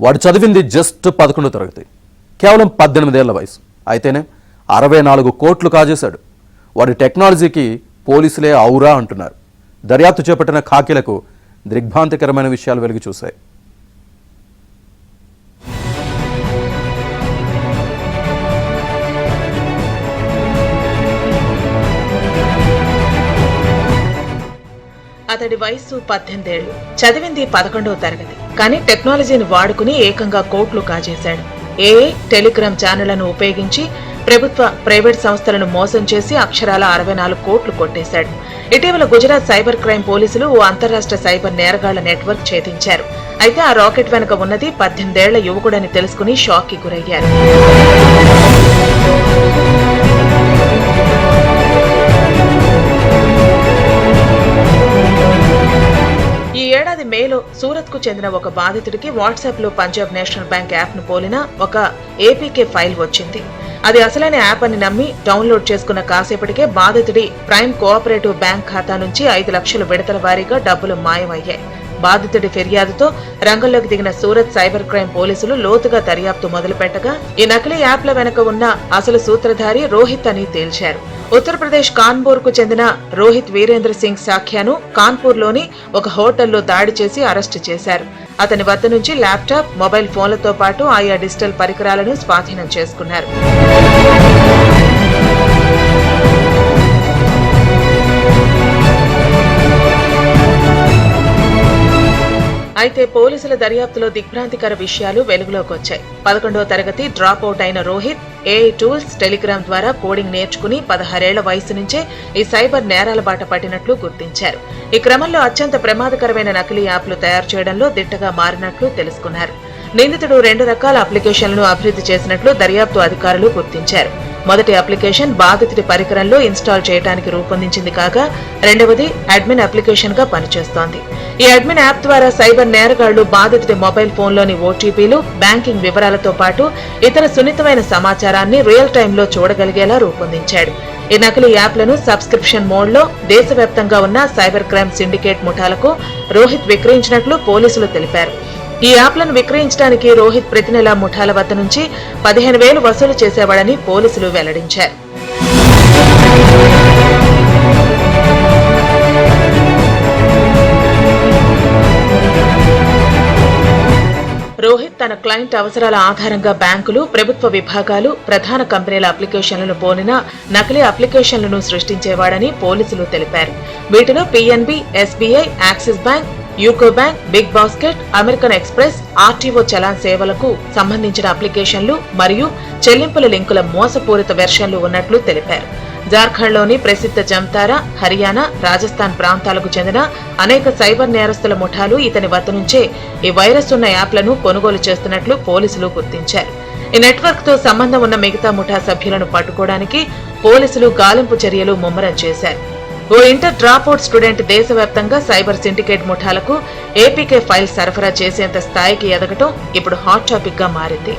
వాడు చదివింది జస్ట్ 11వ తరగతి, కేవలం 18 ఏళ్ల వయసు. అయితేనే 64 కోట్లు కాజేశాడు. వాడి టెక్నాలజీకి పోలీసులే ఔరా అంటున్నారు. దర్యాప్తు చేపట్టిన ఖాకీలకు దిగ్భ్రాంతికరమైన విషయాలు వెలుగు చూశాయి. అతడి వయస్సు 18 ఏళ్లు, చదివింది 11వ తరగతి. కానీ టెక్నాలజీని వాడుకుని ఏకంగా కోట్లు కాజేశాడు. ఏఐ, టెలిగ్రామ్ ఛానళ్లను ఉపయోగించి ప్రభుత్వ, ప్రైవేట్ సంస్థలను మోసం చేసి అక్షరాల 64 కోట్లు కొట్టేశాడు. ఇటీవల గుజరాత్ సైబర్ క్రైమ్ పోలీసులు ఓ అంతర్రాష్ట్ర సైబర్ నేరగాళ్ల నెట్వర్క్ ఛేదించారు. అయితే ఆ రాకెట్ వెనుక ఉన్నది 18 ఏళ్ల యువకుడని తెలుసుకుని షాక్ కి గురయ్యారు. ఈ ఏడాది మేలో సూరత్ కు చెందిన ఒక బాధితుడికి వాట్సాప్ లో పంజాబ్ నేషనల్ బ్యాంక్ యాప్ ను పోలిన ఒక ఏపీకే ఫైల్ వచ్చింది. అది అసలైన యాప్ అని నమ్మి డౌన్లోడ్ చేసుకున్న కాసేపటికే బాధితుడి ప్రైమ్ కోఆపరేటివ్ బ్యాంక్ ఖాతా నుంచి 5 లక్షల విడతల వారీగా డబ్బులు మాయమయ్యాయి. బాధితుడి ఫిర్యాదుతో రంగంలోకి దిగిన సూరత్ సైబర్ క్రైమ్ పోలీసులు లోతుగా దర్యాప్తు మొదలుపెట్టగా ఈ నకిలీ యాప్ల వెనుక ఉన్న అసలు సూత్రధారి రోహిత్ అని తేల్చారు. ఉత్తరప్రదేశ్ కాన్పూర్ కు చెందిన రోహిత్ వీరేంద్ర సింగ్ సాఖ్యాను కాన్పూర్ లోని ఒక హోటల్లో దాడి చేసి అరెస్టు చేశారు. అతని వద్ద నుంచి ల్యాప్టాప్, మొబైల్ ఫోన్లతో పాటు ఆయా డిజిటల్ పరికరాలను స్వాధీనం చేసుకున్నారు. అయితే పోలీసుల దర్యాప్తులో దిగ్భ్రాంతికర విషయాలు వెలుగులోకి వచ్చాయి. 11వ తరగతి డ్రాప్ అవుట్ అయిన రోహిత్ ఏఐ టూల్స్, టెలిగ్రామ్ ద్వారా కోడింగ్ నేర్చుకుని 16 ఏళ్ల వయసు నుంచే ఈ సైబర్ నేరాల బాట పట్టినట్లు గుర్తించారు. ఈ క్రమంలో అత్యంత ప్రమాదకరమైన నకిలీ యాప్లు తయారు చేయడంలో దిట్టగా మారినట్లు తెలుసుకున్నారు. నిందితుడు 2 రకాల అప్లికేషన్లను అభివృద్ధి చేసినట్లు దర్యాప్తు అధికారులు గుర్తించారు. మొదటి అప్లికేషన్ బాధితుడి పరికరంలో ఇన్స్టాల్ చేయడానికి రూపొందించింది కాగా, రెండవది అడ్మిన్ అప్లికేషన్ గా పనిచేస్తోంది. ఈ అడ్మిన్ యాప్ ద్వారా సైబర్ నేరగాళ్లు బాధితుడి మొబైల్ ఫోన్లోని ఓటీపీలు, బ్యాంకింగ్ వివరాలతో పాటు ఇతర సున్నితమైన సమాచారాన్ని రియల్ టైంలో చూడగలిగేలా రూపొందించాడు. ఈ నకిలీ యాప్లను సబ్స్క్రిప్షన్ మోడ్లో దేశవ్యాప్తంగా ఉన్న సైబర్ క్రైమ్ సిండికేట్ ముఠాలకు రోహిత్ విక్రయించినట్లు పోలీసులు తెలిపారు. ఈ యాప్లను విక్రయించడానికి రోహిత్ ప్రతి నెలా ముఠాల వద్ద నుంచి 15,000 వసూలు చేసేవాడని పోలీసులు వెల్లడించారు. రోహిత్ తన క్లయింట్ అవసరాల ఆధారంగా బ్యాంకులు, ప్రభుత్వ విభాగాలు, ప్రధాన కంపెనీల అప్లికేషన్లను పోలిన నకిలీ అప్లికేషన్లను సృష్టించేవాడని పోలీసులు తెలిపారు. వీటిలో PNB, SBI, Axis Bank, UCO Bank, Big Basket, American Express, RTO challan సేవలకు సంబంధించిన అప్లికేషన్లు మరియు చెల్లింపుల లింకుల మోసపూరిత వెర్షన్లు ఉన్నట్లు తెలిపారు. జార్ఖండ్లోని ప్రసిద్ధ జమ్తారా, హర్యానా, రాజస్థాన్ ప్రాంతాలకు చెందిన అనేక సైబర్ నేరస్తుల ముఠాలు ఇతని వద్ద నుంచే ఈ వైరస్ ఉన్న యాప్లను కొనుగోలు చేస్తున్నట్లు పోలీసులు గుర్తించారు. ఈ నెట్వర్క్ తో సంబంధం ఉన్న మిగతా ముఠా సభ్యులను పట్టుకోవడానికి పోలీసులు గాలింపు చర్యలు ముమ్మరం చేశారు. ఓ ఇంటర్ డ్రాప్అవుట్ స్టూడెంట్ దేశవ్యాప్తంగా సైబర్ సిండికేట్ ముఠాలకు ఏపీకే ఫైల్ సరఫరా చేసేంత స్థాయికి ఎదగటం ఇప్పుడు హాట్ టాపిక్ గా మారింది.